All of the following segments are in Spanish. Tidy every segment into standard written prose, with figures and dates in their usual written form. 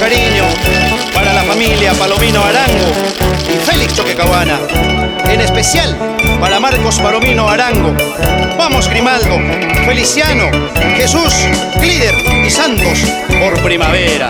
cariño para la familia Palomino Arango y Félix Choquecahuana. En especial para Marcos Palomino Arango. Vamos Grimaldo, Feliciano, Jesús, Glider y Santos por primavera.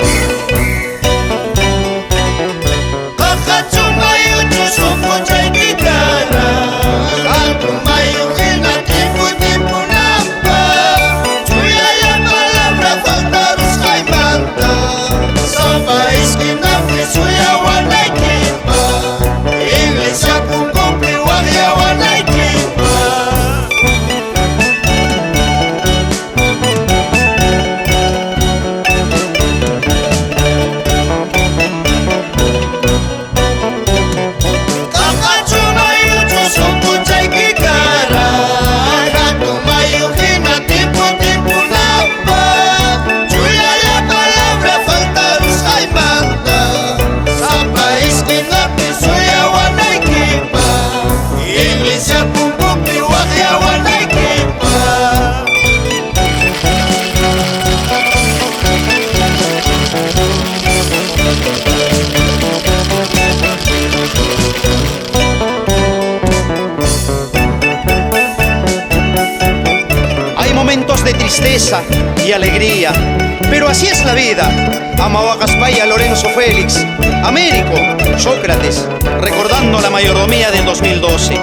Momentos de tristeza y alegría, pero así es la vida. Amahuacaspaya, Lorenzo Félix, Américo, Sócrates, recordando la mayordomía del 2012.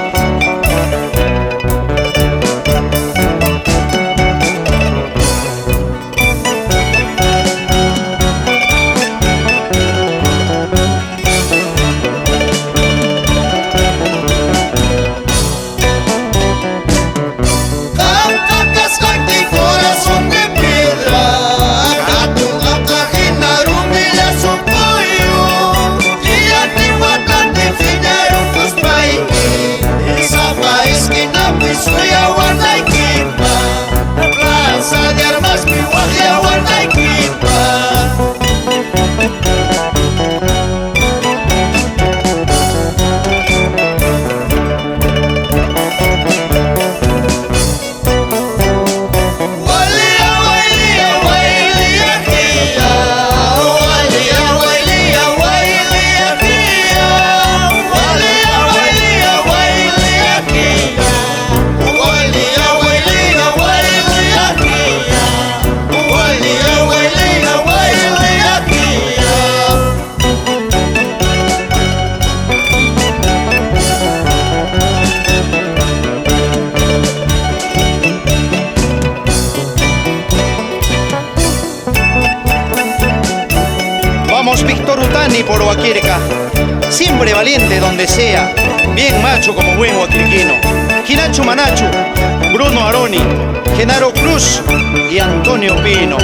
Vamos Víctor Utani por Huaquirca, siempre valiente donde sea, bien macho como buen huaquirquino. Ginacho Manacho, Bruno Aroni, Genaro Cruz y Antonio Pino.